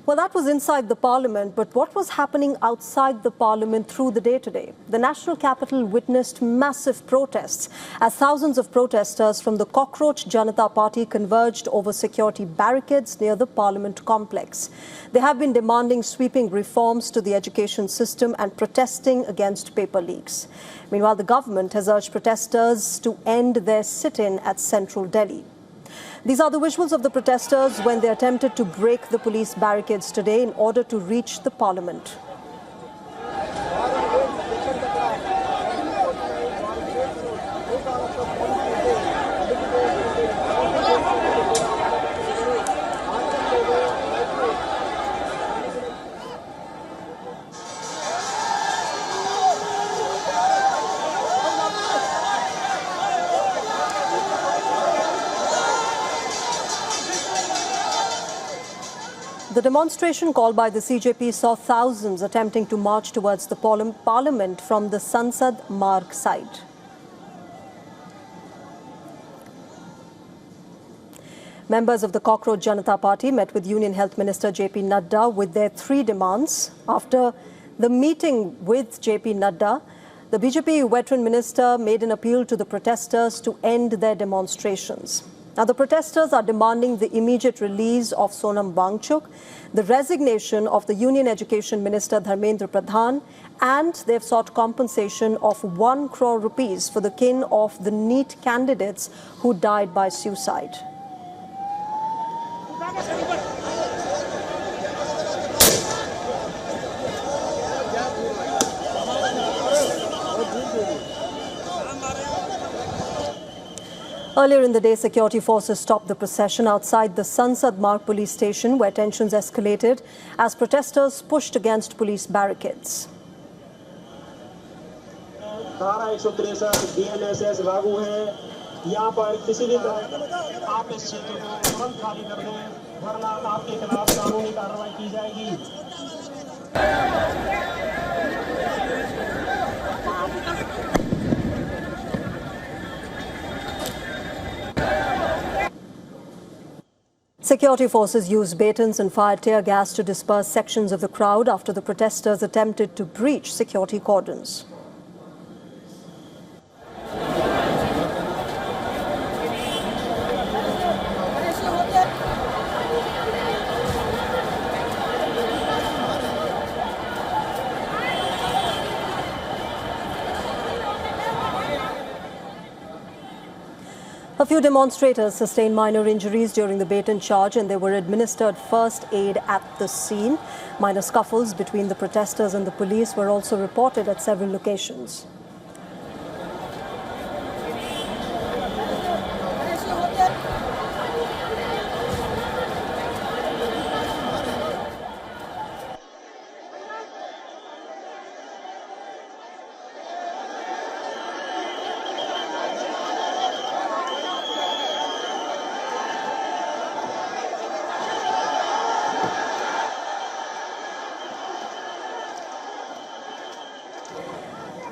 Well, that was inside the parliament, but what was happening outside the parliament through the day today? The national capital witnessed massive protests as thousands of protesters from the Cockroach Janta party converged over security barricades near the parliament complex. They have been demanding sweeping reforms to the education system and protesting against paper leaks. Meanwhile, the government has urged protesters to end their sit-in at central Delhi. These are the visuals of the protesters when they attempted to break the police barricades today in order to reach the parliament. The demonstration called by the CJP saw thousands attempting to march towards the parliament from the Sansad Marg side. Members of the Cockroach Janata Party met with Union Health Minister JP Nadda with their three demands. After the meeting with JP Nadda, the BJP veteran minister made an appeal to the protesters to end their demonstrations. Now, the protesters are demanding the immediate release of Sonam Wangchuk, the resignation of the Union Education Minister Dharmendra Pradhan, and they've sought compensation of 1 crore rupees for the kin of the Neet candidates who died by suicide. Earlier in the day, security forces stopped the procession outside the Sansad Marg police station, where tensions escalated as protesters pushed against police barricades. Security forces used batons and fired tear gas to disperse sections of the crowd after the protesters attempted to breach security cordons. A few demonstrators sustained minor injuries during the baton charge and they were administered first aid at the scene. Minor scuffles between the protesters and the police were also reported at several locations.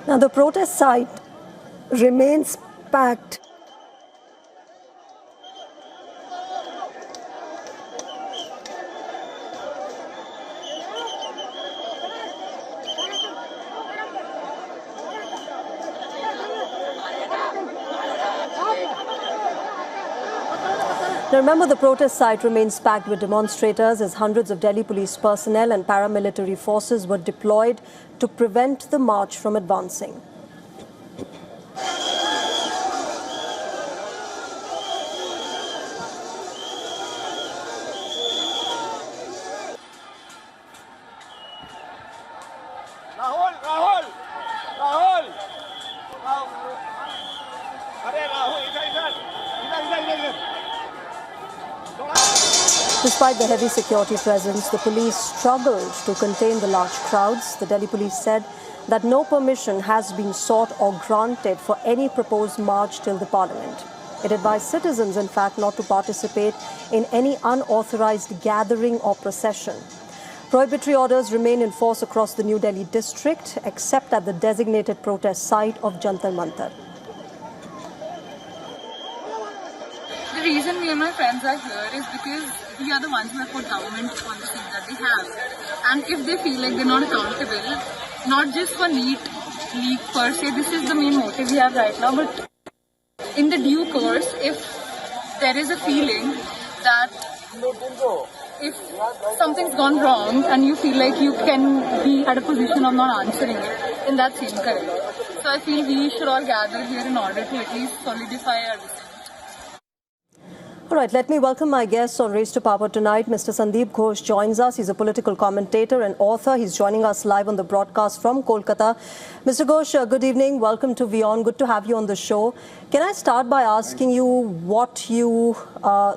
Now, the protest site remains packed. Now, remember, the protest site remains packed with demonstrators as hundreds of Delhi police personnel and paramilitary forces were deployed to prevent the march from advancing. Despite the heavy security presence, the police struggled to contain the large crowds. The Delhi police said that no permission has been sought or granted for any proposed march till the parliament. It advised citizens, in fact, not to participate in any unauthorized gathering or procession. Prohibitory orders remain in force across the New Delhi district, except at the designated protest site of Jantar Mantar. The reason me and my friends are here is because we are the ones who have put government on the seat that they have. And if they feel like they're not accountable, not just for Neet leak per se, this is the main motive we have right now, but in the due course, if there is a feeling that if something's gone wrong and you feel like you can be at a position of not answering it, then that's incorrect. So I feel we should all gather here in order to at least solidify our dissent. All right, let me welcome my guests on Race to Power tonight. Mr. Sandeep Ghosh joins us. He's a political commentator and author. He's joining us live on the broadcast from Kolkata. Mr. Ghosh, good evening. Welcome to WION. Good to have you on the show. Can I start by asking you what you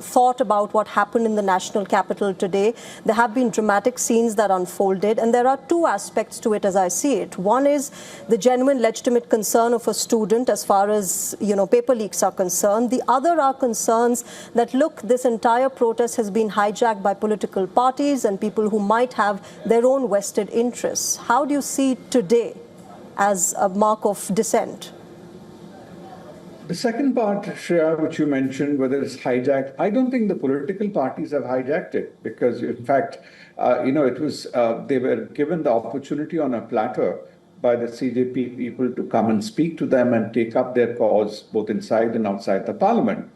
thought about what happened in the national capital today? There have been dramatic scenes that unfolded, and there are two aspects to it as I see it. One is the genuine legitimate concern of a student as far as, paper leaks are concerned. The other are concerns that, look, this entire protest has been hijacked by political parties and people who might have their own vested interests. How do you see today as a mark of dissent? The second part, Shreya, which you mentioned, whether it's hijacked, I don't think the political parties have hijacked it because, in fact, it was they were given the opportunity on a platter by the CJP people to come and speak to them and take up their cause both inside and outside the parliament.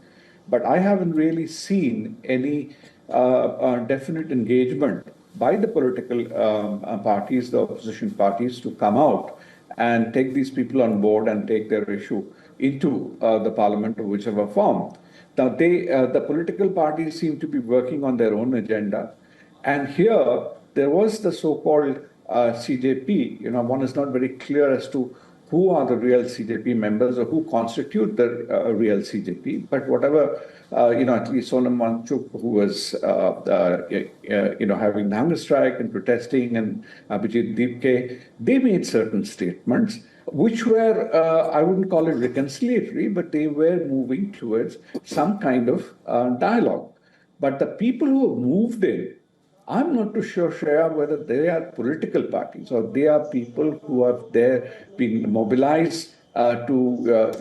But I haven't really seen any definite engagement by the political parties, the opposition parties, to come out and take these people on board and take their issue into the parliament or whichever form. Now, the political parties seem to be working on their own agenda. And here, there was the so-called CJP. One is not very clear as to who are the real CJP members or who constitute the real CJP. But whatever, at least Sonam Wangchuk, who was, having the hunger strike and protesting, and Abhijit Deepke, they made certain statements which were, I wouldn't call it reconciliatory, but they were moving towards some kind of dialogue. But the people who have moved in, I'm not too sure, Shreya, whether they are political parties or they are people who have been mobilized to,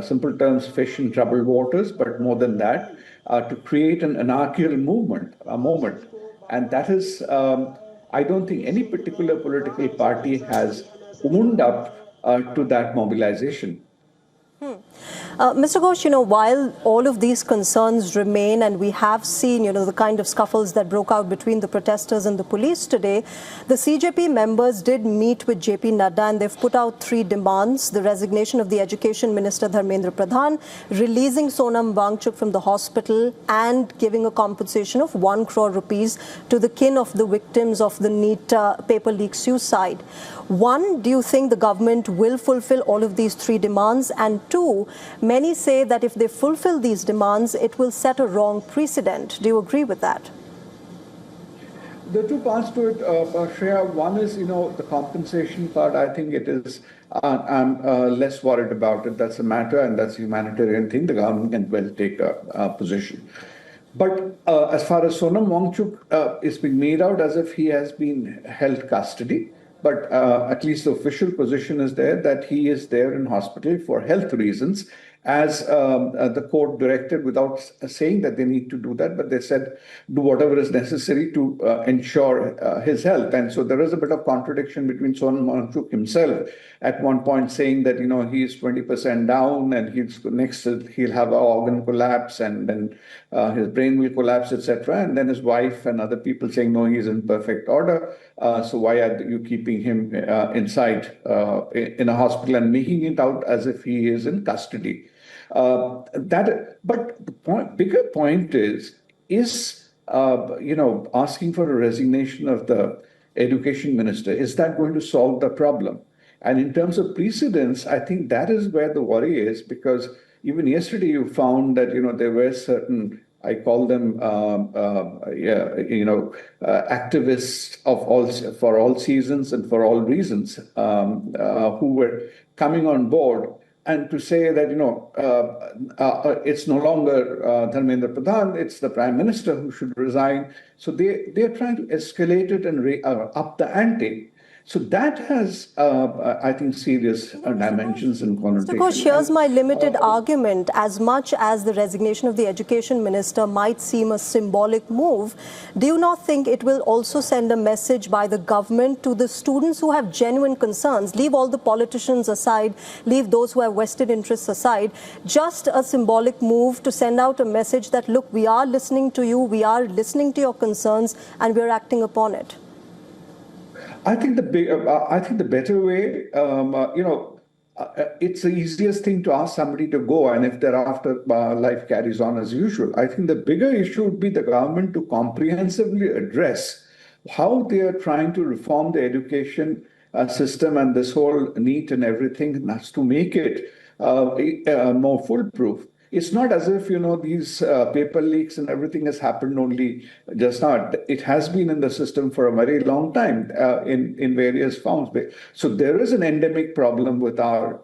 simple terms, fish in troubled waters, but more than that, to create an anarchical movement, a moment. And that is, I don't think any particular political party has owned up to that mobilization. Mr. Ghosh, while all of these concerns remain and we have seen, the kind of scuffles that broke out between the protesters and the police today, the CJP members did meet with JP Nadda and they've put out 3 demands: the resignation of the Education Minister Dharmendra Pradhan, releasing Sonam Wangchuk from the hospital, and giving a compensation of 1 crore rupees to the kin of the victims of the Neet paper leak suicide. One, do you think the government will fulfill all of these 3 demands? And 2, many say that if they fulfill these demands, it will set a wrong precedent. Do you agree with that? There are 2 parts to it, Shreya. One is, the compensation part. I think it is, I'm less worried about it. That's a matter and that's a humanitarian thing. The government can well take a position. But as far as Sonam Wangchuk is being made out as if he has been held custody. But at least the official position is there that he is there in hospital for health reasons, as the court directed, without saying that they need to do that, but they said do whatever is necessary to ensure his health. And so there is a bit of contradiction between Sonam Wangchuk himself at one point saying that, he's 20% down and he'll have an organ collapse and then his brain will collapse, etc. And then his wife and other people saying, no, he's in perfect order. So why are you keeping him inside in a hospital and making it out as if he is in custody? But the bigger point is asking for a resignation of the education minister. Is that going to solve the problem? And in terms of precedents, I think that is where the worry is, because even yesterday you found that there were certain, I call them, activists for all seasons and for all reasons, who were coming on board and to say that it's no longer Dharmendra Pradhan, it's the Prime Minister who should resign. So they are trying to escalate it and up the ante. So that has, I think, serious dimensions and connotations. Because here's my limited argument. As much as the resignation of the education minister might seem a symbolic move, do you not think it will also send a message by the government to the students who have genuine concerns? Leave all the politicians aside, leave those who have vested interests aside. Just a symbolic move to send out a message that, look, we are listening to you, we are listening to your concerns, and we are acting upon it. I think the better way, it's the easiest thing to ask somebody to go, and if thereafter life carries on as usual. I think the bigger issue would be the government to comprehensively address how they are trying to reform the education system and this whole NEET and everything has to make it more foolproof. It's not as if, these paper leaks and everything has happened only just now. It has been in the system for a very long time in various forms. So there is an endemic problem with our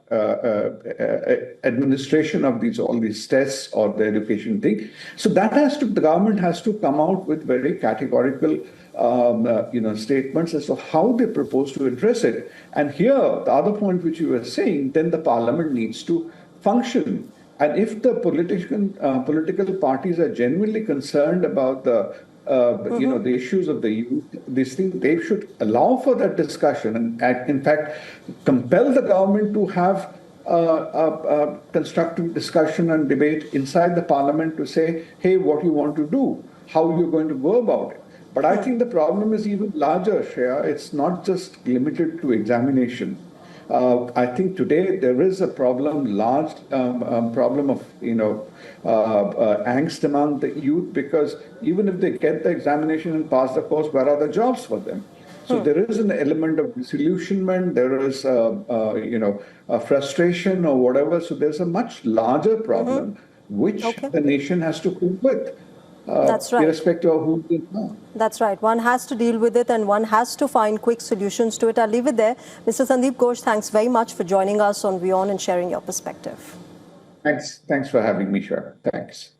administration of all these tests or the education thing. So the government has to come out with very categorical statements as to how they propose to address it. And here, the other point which you were saying, then the parliament needs to function. And if the political parties are genuinely concerned about the issues of the youth, these things, they should allow for that discussion and in fact compel the government to have a constructive discussion and debate inside the parliament to say, hey, what you want to do, how you're going to go about it. But I think the problem is even larger, Shreya. It's not just limited to examination. I think today there is a large problem of, angst among the youth, because even if they get the examination and pass the course, where are the jobs for them? So there is an element of disillusionment, there is, a frustration or whatever. So there's a much larger problem which the nation has to cope with. That's right. Irrespective of who they are. That's right. One has to deal with it and one has to find quick solutions to it. I'll leave it there. Mr. Sandeep Ghosh, thanks very much for joining us on WION and sharing your perspective. Thanks for having me, Shreya. Thanks.